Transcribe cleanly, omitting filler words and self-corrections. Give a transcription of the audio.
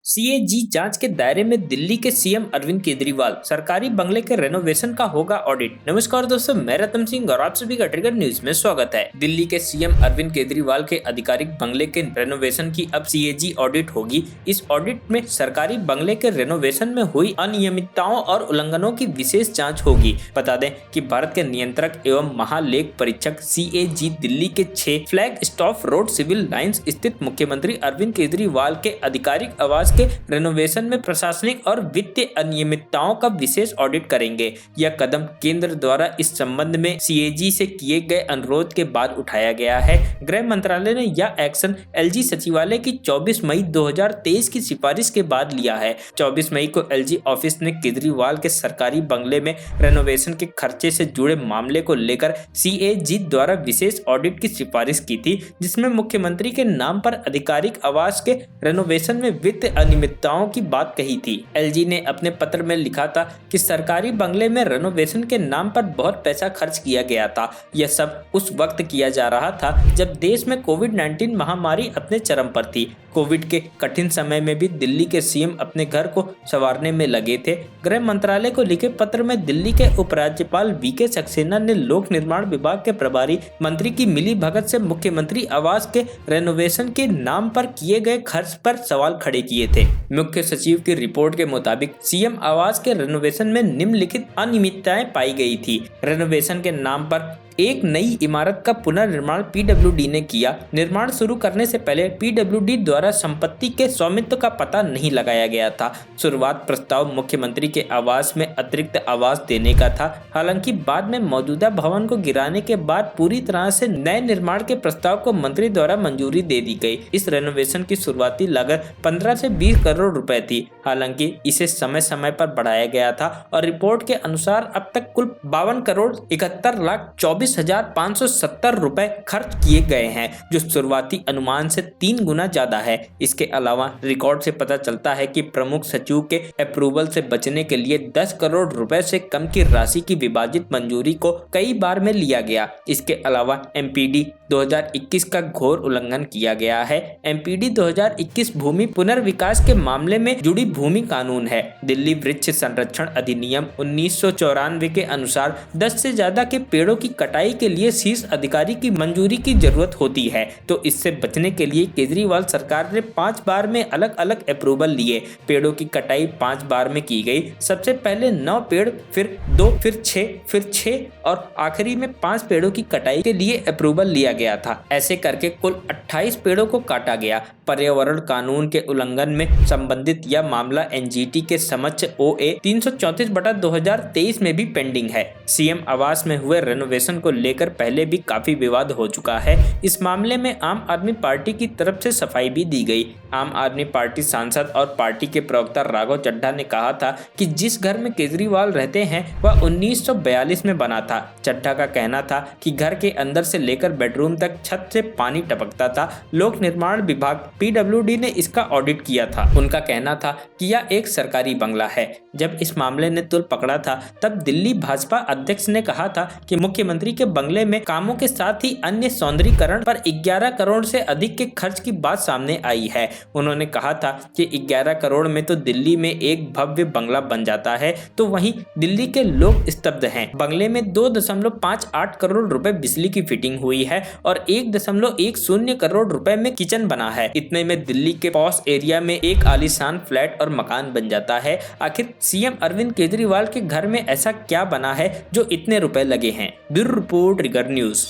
CAG जांच के दायरे में दिल्ली के सीएम अरविंद केजरीवाल, सरकारी बंगले के रेनोवेशन का होगा ऑडिट। नमस्कार दोस्तों, मैं रतन सिंह और आप सभी का ट्रिगर न्यूज में स्वागत है। दिल्ली के सीएम अरविंद केजरीवाल के आधिकारिक बंगले के रेनोवेशन की अब सीएजी ऑडिट होगी। इस ऑडिट में सरकारी बंगले के रेनोवेशन में हुई अनियमितताओं और उल्लंघनों की विशेष जाँच होगी। बता दें कि भारत के नियंत्रक एवं महालेख परीक्षक सीएजी दिल्ली के 6 flag stop road civil lines स्थित मुख्यमंत्री अरविंद केजरीवाल के आधिकारिक आवास के रेनोवेशन में प्रशासनिक और वित्तीय अनियमितताओं का विशेष ऑडिट करेंगे। यह कदम केंद्र द्वारा इस संबंध में सीएजी से किए गए अनुरोध के बाद उठाया गया है। गृह मंत्रालय ने यह एक्शन एलजी सचिवालय की 24 मई 2023 की सिफारिश के बाद लिया है। 24 मई को एलजी ऑफिस ने केजरीवाल के सरकारी बंगले में रेनोवेशन के खर्चे से जुड़े मामले को लेकर सीएजी द्वारा विशेष ऑडिट की सिफारिश की थी, जिसमें मुख्यमंत्री के नाम पर आधिकारिक आवास के रेनोवेशन में वित्तीय अनियमितताओं की बात कही थी। एलजी ने अपने पत्र में लिखा था कि सरकारी बंगले में रेनोवेशन के नाम पर बहुत पैसा खर्च किया गया था। यह सब उस वक्त किया जा रहा था जब देश में कोविड-19 महामारी अपने चरम पर थी। कोविड के कठिन समय में भी दिल्ली के सीएम अपने घर को संवारने में लगे थे। गृह मंत्रालय को लिखे पत्र में दिल्ली के उपराज्यपाल वीके सक्सेना ने लोक निर्माण विभाग के प्रभारी मंत्री की मिलीभगत से मुख्यमंत्री आवास के रेनोवेशन के नाम पर किए गए खर्च पर सवाल खड़े किए थे। मुख्य सचिव की रिपोर्ट के मुताबिक सीएम आवास के रेनोवेशन में निम्नलिखित अनियमितताएं पाई गई थी। रेनोवेशन के नाम पर एक नई इमारत का पुनर्निर्माण पीडब्ल्यूडी ने किया। निर्माण शुरू करने से पहले पीडब्ल्यूडी द्वारा संपत्ति के स्वामित्व का पता नहीं लगाया गया था। शुरुआत प्रस्ताव मुख्यमंत्री के आवास में अतिरिक्त आवास देने का था। हालांकि बाद में मौजूदा भवन को गिराने के बाद पूरी तरह से नए निर्माण के प्रस्ताव को मंत्री द्वारा मंजूरी दे दी गई। इस रेनोवेशन की शुरुआती लागत 15 से 20 करोड़ रुपए थी। हालांकि इसे समय समय पर बढ़ाया गया था और रिपोर्ट के अनुसार अब तक कुल 52 करोड़ 71,24,570 रुपए खर्च किए गए हैं, जो शुरुआती अनुमान से 3 गुना ज्यादा है। इसके अलावा रिकॉर्ड से पता चलता है कि प्रमुख सचिव के अप्रूवल से बचने के लिए 10 करोड़ रुपए से कम की राशि की विभाजित मंजूरी को कई बार में लिया गया। इसके अलावा एमपीडी 2021 का घोर उल्लंघन किया गया है। एमपीडी 2021 भूमि पुनर्विकास के मामले में जुड़ी भूमि कानून है। दिल्ली वृक्ष संरक्षण अधिनियम 1994 के अनुसार 10 से ज्यादा के पेड़ों की कटाई के लिए शीर्ष अधिकारी की मंजूरी की जरूरत होती है। तो इससे बचने के लिए केजरीवाल सरकार ने 5 बार में अलग अलग अप्रूवल लिए। पेड़ों की कटाई 5 बार में की गई। सबसे पहले 9 पेड़, फिर 2, फिर 6, फिर 6 और आखिरी में 5 पेड़ों की कटाई के लिए अप्रूवल लिया गया था। ऐसे करके कुल 28 पेड़ों को काटा गया। पर्यावरण कानून के उल्लंघन में संबंधित यह मामला एनजीटी के समक्ष OA 334/2023 में भी पेंडिंग है। सीएम आवास में हुए रेनोवेशन को लेकर पहले भी काफी विवाद हो चुका है। इस मामले में आम आदमी पार्टी की तरफ से सफाई भी दी गई। आम आदमी पार्टी सांसद और पार्टी के प्रवक्ता राघव चड्ढा ने कहा था कि जिस घर में केजरीवाल रहते हैं वह 1942 में बना था। चड्ढा का कहना था कि घर के अंदर से लेकर बेडरूम तक छत से पानी टपकता था। लोक निर्माण विभाग पीडब्ल्यूडी ने इसका ऑडिट किया था। उनका कहना था कि यह एक सरकारी बंगला है। जब इस मामले ने तुल पकड़ा था तब दिल्ली भाजपा अध्यक्ष ने कहा था कि मुख्यमंत्री के बंगले में कामों के साथ ही अन्य सौंदर्यीकरण पर 11 करोड़ से अधिक के खर्च की बात सामने आई है। उन्होंने कहा था कि 11 करोड़ में तो दिल्ली में एक भव्य बंगला बन जाता है, तो वहीं दिल्ली के लोग स्तब्ध हैं। बंगले में 2.58 करोड़ रुपए बिजली की फिटिंग हुई है और 1.10 करोड़ रुपए में किचन बना है। इतने में दिल्ली के पॉश एरिया में एक आलीशान फ्लैट और मकान बन जाता है। आखिर सीएम अरविंद केजरीवाल के घर में ऐसा क्या बना है जो इतने रुपए लगे हैं? Bureau report, trigger news.